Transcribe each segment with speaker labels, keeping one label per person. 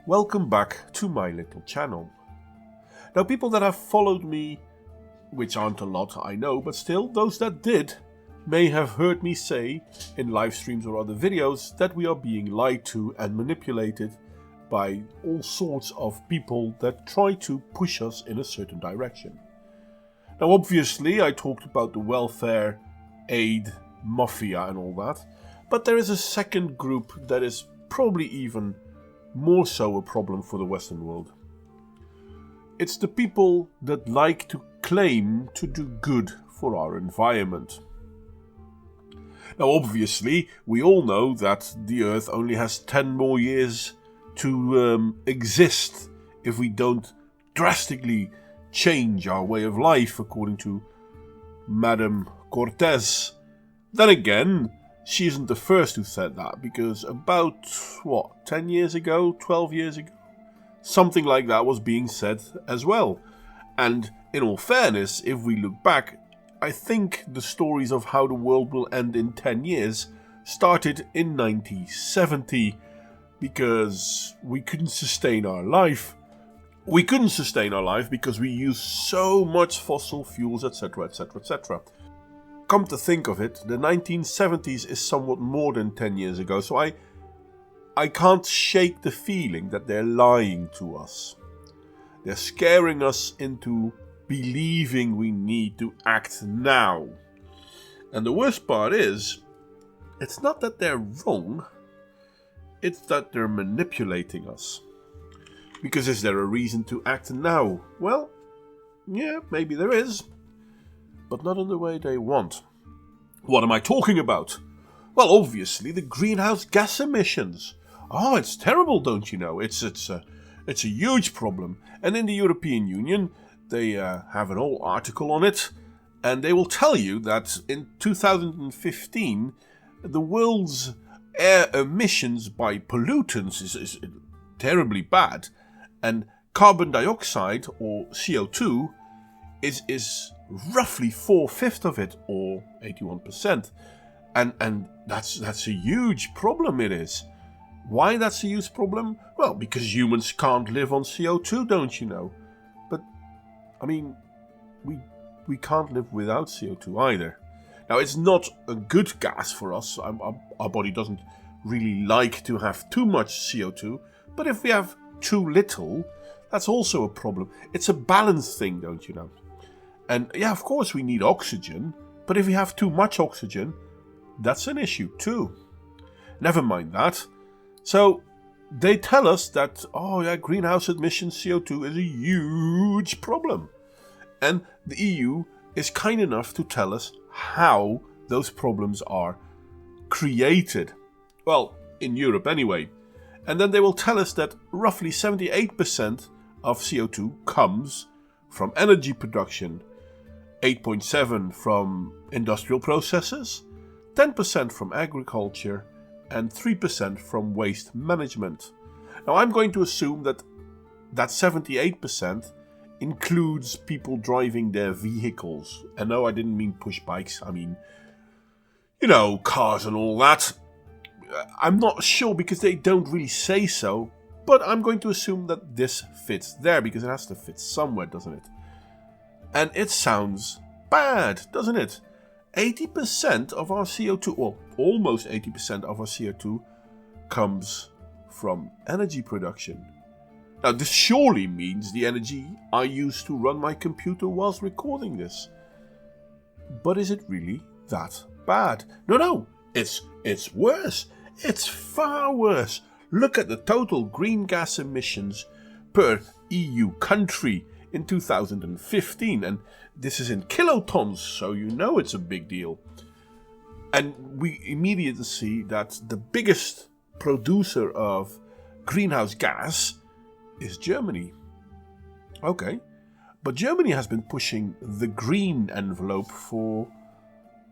Speaker 1: Welcome back to my little channel. Now, people that have followed me, which aren't a lot I know, but still those that did may have heard me say in live streams or other videos that we are being lied to and manipulated by all sorts of people that try to push us in a certain direction. Now, obviously I talked about the welfare aid mafia and all that, but there is a second group that is probably even more so a problem for the Western world. It's the people that like to claim to do good for our environment. Now, obviously, we all know that the Earth only has 10 more years to exist if we don't drastically change our way of life, according to Madame Cortez. Then again, she isn't the first who said that, because about, 10 years ago, 12 years ago, something like that was being said as well. And in all fairness, if we look back, I think the stories of how the world will end in 10 years started in 1970, because we couldn't sustain our life. We couldn't sustain our life because we used so much fossil fuels, etc., etc., etc. Come to think of it, the 1970s is somewhat more than 10 years ago, so I can't shake the feeling that they're lying to us. They're scaring us into believing we need to act now. And the worst part is, it's not that they're wrong, it's that they're manipulating us. Because is there a reason to act now? Well, yeah, maybe there is, but not in the way they want. What am I talking about? Well, obviously the greenhouse gas emissions. Oh, it's terrible, don't you know? It's a huge problem. And in the European Union, they have an whole article on it, and they will tell you that in 2015, the world's air emissions by pollutants is terribly bad, and carbon dioxide, or CO2, is roughly 4/5 of it, or 81%. And that's a huge problem, it is. Why that's a huge problem? Well, because humans can't live on CO2, don't you know? But, I mean, we can't live without CO2 either. Now, it's not a good gas for us. Our body doesn't really like to have too much CO2. But if we have too little, that's also a problem. It's a balance thing, don't you know? And yeah, of course we need oxygen. But if we have too much oxygen, that's an issue too. Never mind that. So they tell us that, greenhouse emissions CO2 is a huge problem. And the EU is kind enough to tell us how those problems are created. Well, in Europe anyway. And then they will tell us that roughly 78% of CO2 comes from energy production, 8.7% from industrial processes, 10% from agriculture, and 3% from waste management. Now, I'm going to assume that 78% includes people driving their vehicles. And no, I didn't mean push bikes. I mean, cars and all that. I'm not sure because they don't really say so, but I'm going to assume that this fits there because it has to fit somewhere, doesn't it? And it sounds bad, doesn't it? 80% of our CO2, or almost 80% of our CO2, comes from energy production. Now, this surely means the energy I use to run my computer whilst recording this. But is it really that bad? No, it's worse. It's far worse. Look at the total green gas emissions per EU country in 2015, and this is in kilotons, so you know it's a big deal. And we immediately see that the biggest producer of greenhouse gas is Germany. Okay. But Germany has been pushing the green envelope for,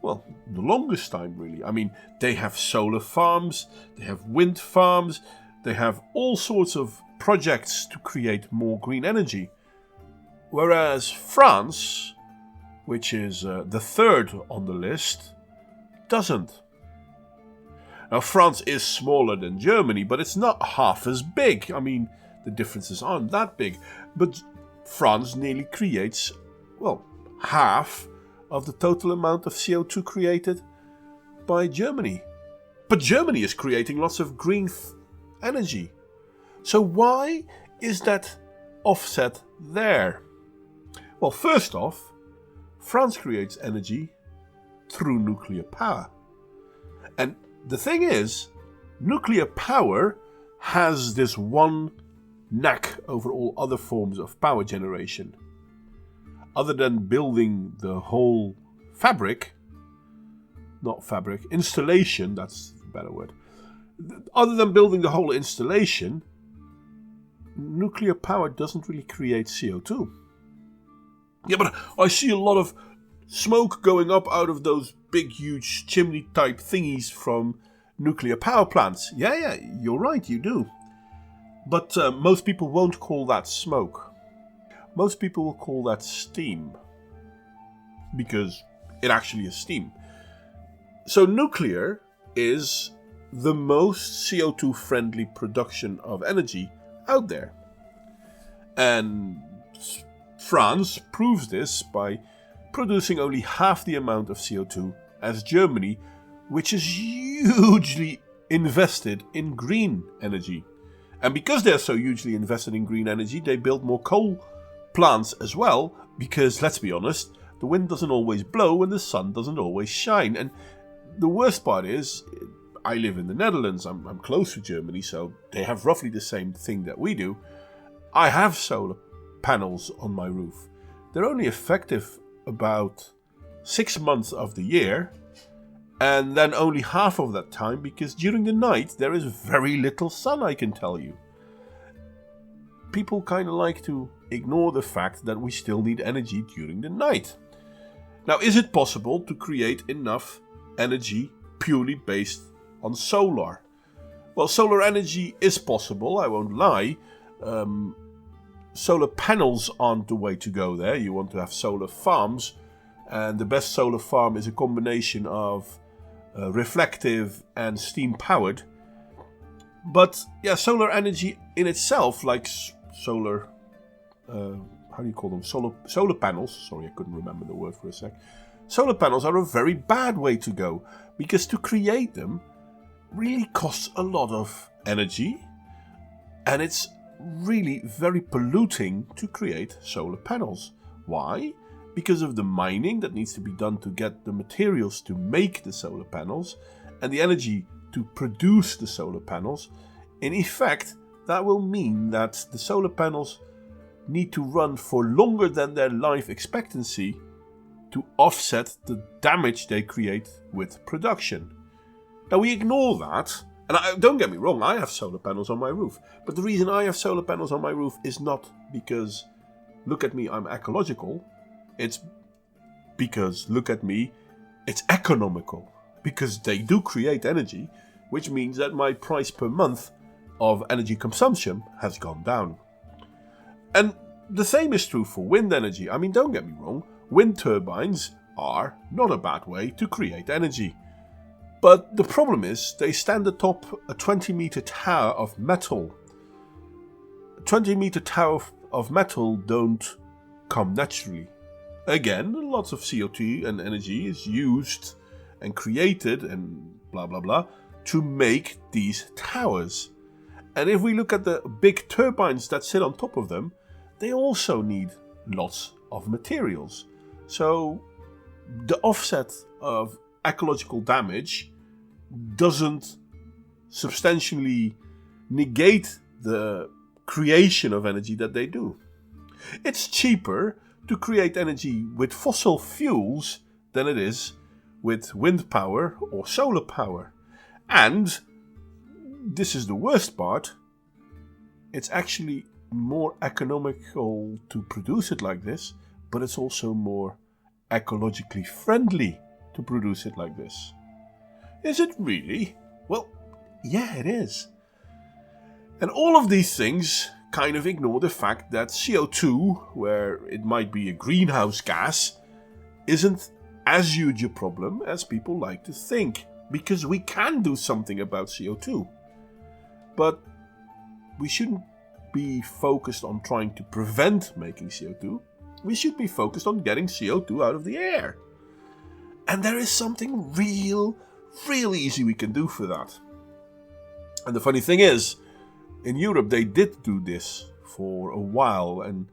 Speaker 1: well, the longest time, really. I mean, they have solar farms, they have wind farms, they have all sorts of projects to create more green energy. Whereas France, which is the third on the list, doesn't. Now, France is smaller than Germany, but it's not half as big. I mean, the differences aren't that big. But France nearly creates, well, half of the total amount of CO2 created by Germany. But Germany is creating lots of green energy. So why is that offset there? Well, first off, France creates energy through nuclear power. And the thing is, nuclear power has this one knack over all other forms of power generation. Other than building the whole installation, that's a better word. Other than building the whole installation, nuclear power doesn't really create CO2. Yeah, but I see a lot of smoke going up out of those big, huge chimney type thingies from nuclear power plants. Yeah, you're right, you do. But most people won't call that smoke. Most people will call that steam. Because it actually is steam. So nuclear is the most CO2 friendly production of energy out there. And France proves this by producing only half the amount of CO2 as Germany, which is hugely invested in green energy. And because they're so hugely invested in green energy, they build more coal plants as well, because, let's be honest, the wind doesn't always blow and the sun doesn't always shine. And the worst part is, I live in the Netherlands, I'm close to Germany, so they have roughly the same thing that we do. I have solar panels on my roof. They're only effective about 6 months of the year, and then only half of that time because during the night there is very little sun, I can tell you. People kind of like to ignore the fact that we still need energy during the night. Now, is it possible to create enough energy purely based on solar? Well, solar energy is possible, I won't lie. Solar panels aren't the way to go there. You want to have solar farms, and the best solar farm is a combination of reflective and steam powered. But yeah, solar energy in itself, like solar, how do you call them? Solar panels. Sorry, I couldn't remember the word for a sec. Solar panels are a very bad way to go, because to create them really costs a lot of energy, and it's really very polluting to create solar panels. Why? Because of the mining that needs to be done to get the materials to make the solar panels and the energy to produce the solar panels. In effect, that will mean that the solar panels need to run for longer than their life expectancy to offset the damage they create with production. Now, we ignore that. And don't get me wrong, I have solar panels on my roof. But the reason I have solar panels on my roof is not because, look at me, I'm ecological. It's because, look at me, it's economical. Because they do create energy, which means that my price per month of energy consumption has gone down. And the same is true for wind energy. I mean, don't get me wrong, wind turbines are not a bad way to create energy. But the problem is, they stand atop a 20-meter tower of metal. A 20-meter tower of metal don't come naturally. Again, lots of CO2 and energy is used and created and blah blah blah to make these towers. And if we look at the big turbines that sit on top of them, they also need lots of materials. So the offset of ecological damage doesn't substantially negate the creation of energy that they do. It's cheaper to create energy with fossil fuels than it is with wind power or solar power. And this is the worst part, it's actually more economical to produce it like this, but it's also more ecologically friendly to produce it like this. Is it really? Well, yeah, it is. And all of these things kind of ignore the fact that CO2, where it might be a greenhouse gas, isn't as huge a problem as people like to think, because we can do something about CO2. But we shouldn't be focused on trying to prevent making CO2. We should be focused on getting CO2 out of the air. And there is something real easy we can do for that. And the funny thing is, in Europe they did do this for a while, and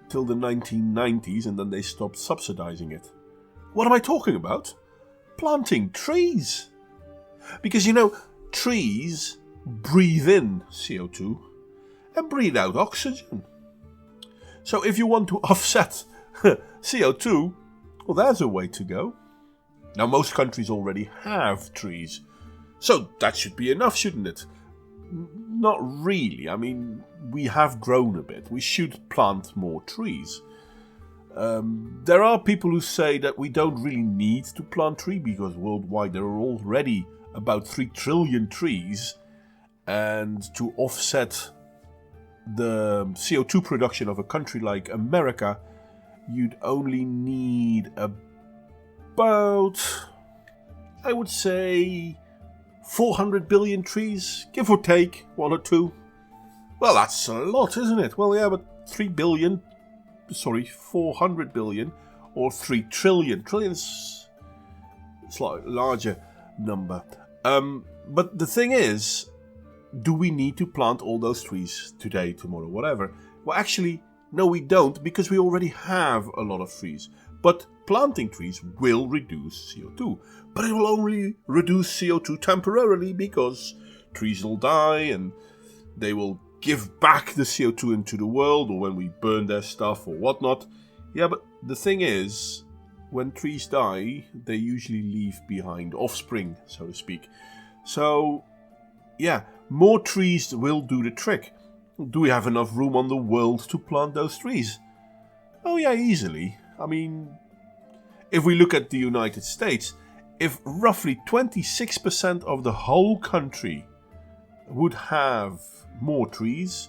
Speaker 1: till the 1990s, and then they stopped subsidizing it. What am I talking about? Planting trees. Because trees breathe in CO2 and breathe out oxygen. So if you want to offset CO2, well, there's a way to go. Now, most countries already have trees, so that should be enough, shouldn't it? Not really. I mean, we have grown a bit. We should plant more trees. There are people who say that we don't really need to plant trees because worldwide there are already about 3 trillion trees, and to offset the CO2 production of a country like America, you'd only need about, I would say, 400 billion trees, give or take 1 or 2. Well, that's a lot, isn't it? Well, yeah, but 400 billion or 3 trillion. Trillions, it's like a larger number. But the thing is, do we need to plant all those trees today, tomorrow, whatever? Well, actually, no, we don't, because we already have a lot of trees. But planting trees will reduce CO2. But it will only reduce CO2 temporarily, because trees will die and they will give back the CO2 into the world, or when we burn their stuff or whatnot. Yeah, but the thing is, when trees die, they usually leave behind offspring, so to speak. So, yeah, more trees will do the trick. Do we have enough room on the world to plant those trees? Oh yeah, easily. I mean, if we look at the United States, if roughly 26% of the whole country would have more trees,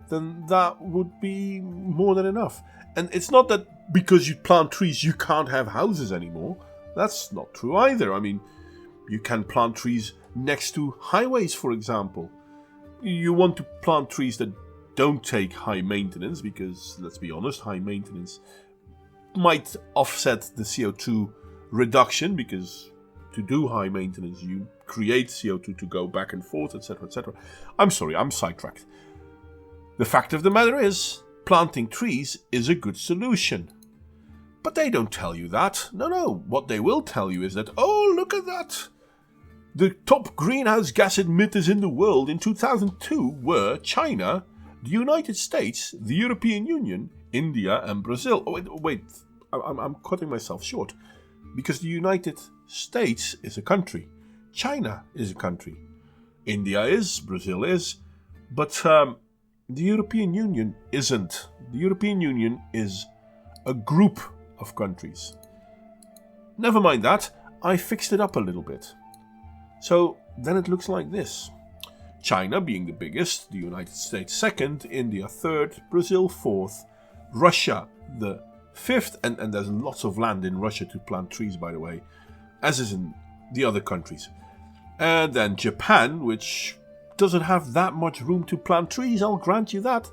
Speaker 1: then that would be more than enough. And it's not that because you plant trees you can't have houses anymore. That's not true either. I mean, you can plant trees next to highways, for example. You want to plant trees that don't take high maintenance, because, let's be honest, high maintenance might offset the CO2 reduction, because to do high maintenance you create CO2 to go back and forth, etc., etc. I'm sorry, I'm sidetracked. The fact of the matter is, planting trees is a good solution. But they don't tell you that. No. What they will tell you is that, oh, look at that. The top greenhouse gas emitters in the world in 2002 were China, the United States, the European Union, India, and Brazil. Oh, wait. I'm cutting myself short. Because the United States is a country. China is a country. India is. Brazil is. But the European Union isn't. The European Union is a group of countries. Never mind that. I fixed it up a little bit. So then it looks like this. China being the biggest, the United States second, India third, Brazil fourth, Russia the fifth, and there's lots of land in Russia to plant trees, by the way, as is in the other countries. And then Japan, which doesn't have that much room to plant trees, I'll grant you that,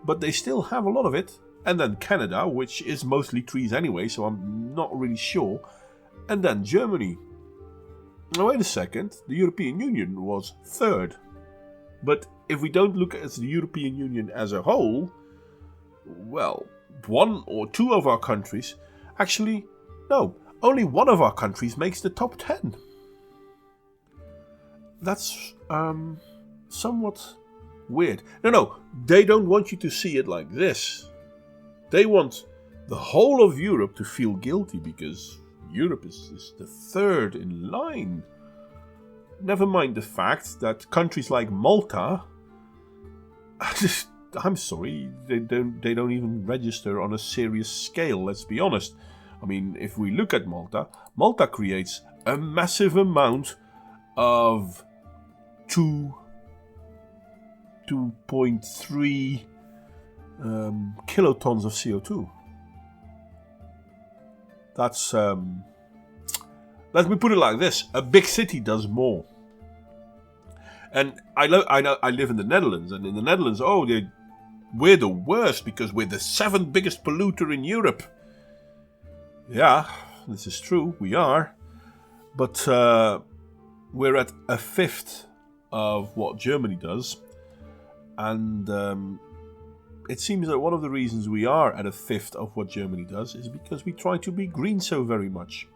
Speaker 1: but they still have a lot of it. And then Canada, which is mostly trees anyway, so I'm not really sure. And then Germany. Now wait a second, the European Union was third. But if we don't look at the European Union as a whole, well, 1 or 2 of our countries, actually, no, only 1 of our countries makes the top 10. That's somewhat weird. No, they don't want you to see it like this. They want the whole of Europe to feel guilty because Europe is the third in line. Never mind the fact that countries like Malta I'm sorry, they don't even register on a serious scale, let's be honest. I mean, if we look at Malta creates a massive amount of 2.3 kilotons of CO2. That's, let me put it like this, a big city does more. And I live in the Netherlands, and in the Netherlands, we're the worst because we're the 7th biggest polluter in Europe. Yeah, this is true, we are. But we're at 1/5 of what Germany does. And it seems that one of the reasons we are at 1/5 of what Germany does is because we try to be green so very much.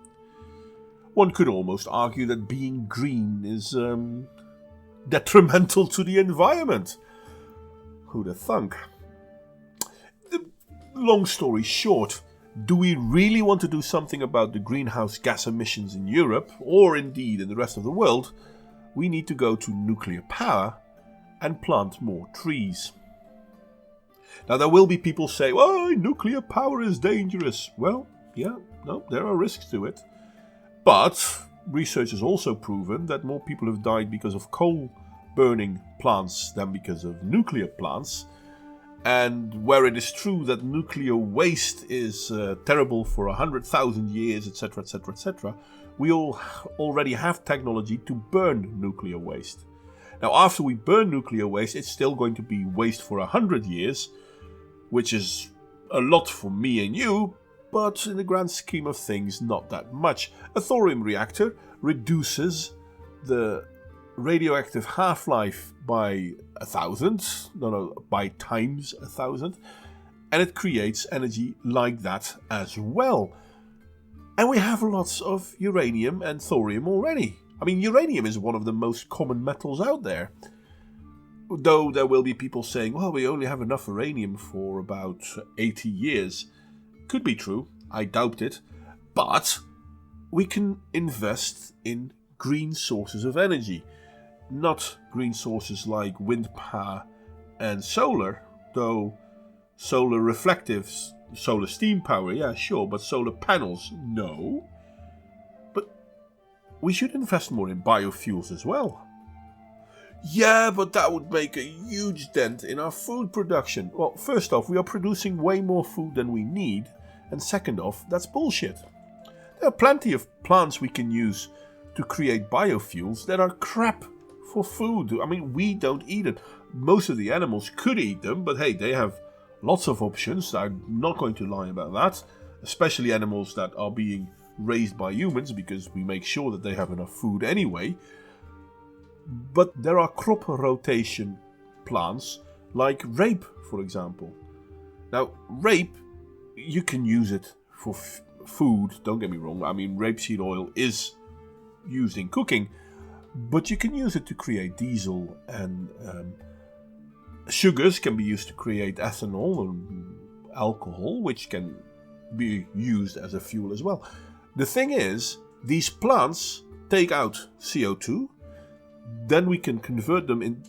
Speaker 1: One could almost argue that being green is detrimental to the environment. Who'd have thunk? Long story short, do we really want to do something about the greenhouse gas emissions in Europe, or indeed in the rest of the world? We need to go to nuclear power and plant more trees. Now there will be people say, well, nuclear power is dangerous. Well, yeah, no, there are risks to it. But research has also proven that more people have died because of coal burning plants than because of nuclear plants. And where it is true that nuclear waste is terrible for 100,000 years, etc., etc., etc., we all already have technology to burn nuclear waste. Now, after we burn nuclear waste, it's still going to be waste for 100 years, which is a lot for me and you, but in the grand scheme of things, not that much. A thorium reactor reduces the radioactive half-life by 1,000, by times 1,000, and it creates energy like that as well. And we have lots of uranium and thorium already. I mean, uranium is one of the most common metals out there. Though there will be people saying, well, we only have enough uranium for about 80 years. Could be true, I doubt it. But we can invest in green sources of energy. Not green sources like wind power and solar, though solar reflectives, solar steam power, yeah, sure, but solar panels, no. But we should invest more in biofuels as well. Yeah, but that would make a huge dent in our food production. Well, first off, we are producing way more food than we need, and second off, that's bullshit. There are plenty of plants we can use to create biofuels that are crap for food. I mean, we don't eat it. Most of the animals could eat them, but hey, they have lots of options. I'm not going to lie about that. Especially animals that are being raised by humans, because we make sure that they have enough food anyway. But there are crop rotation plants, like rape, for example. Now, rape, you can use it for food, don't get me wrong. I mean, rapeseed oil is used in cooking, but you can use it to create diesel, and sugars can be used to create ethanol and alcohol, which can be used as a fuel as well. The thing is, these plants take out CO2, then we can convert them in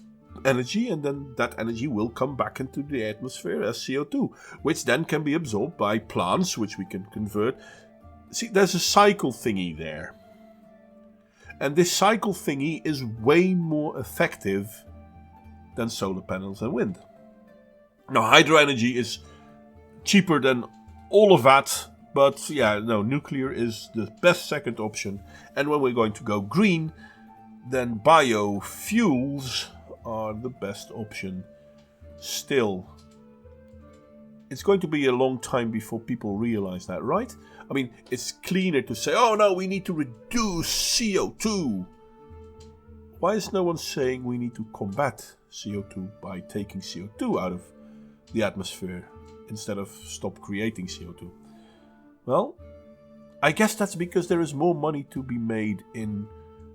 Speaker 1: energy, and then that energy will come back into the atmosphere as CO2, which then can be absorbed by plants, which we can convert. See, there's a cycle thingy there. And this cycle thingy is way more effective than solar panels and wind. Now, hydro energy is cheaper than all of that, but yeah, no, nuclear is the best second option. And when we're going to go green, then biofuels are the best option still. It's going to be a long time before people realize that, right? I mean, it's cleaner to say, oh no, we need to reduce CO2. Why is no one saying we need to combat CO2 by taking CO2 out of the atmosphere instead of stop creating CO2? Well, I guess that's because there is more money to be made in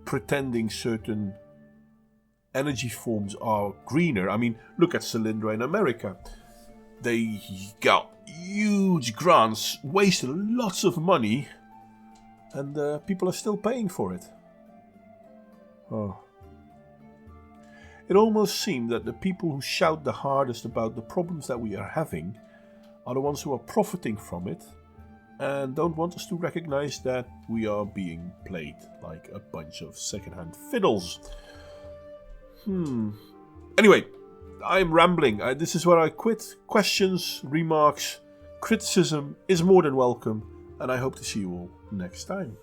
Speaker 1: pretending certain energy forms are greener. I mean, look at Solyndra in America. They got huge grants, wasted lots of money, and people are still paying for it. Oh. It almost seemed that the people who shout the hardest about the problems that we are having are the ones who are profiting from it and don't want us to recognize that we are being played like a bunch of secondhand fiddles. Anyway, I'm rambling. This is where I quit. Questions, remarks, criticism is more than welcome, and I hope to see you all next time.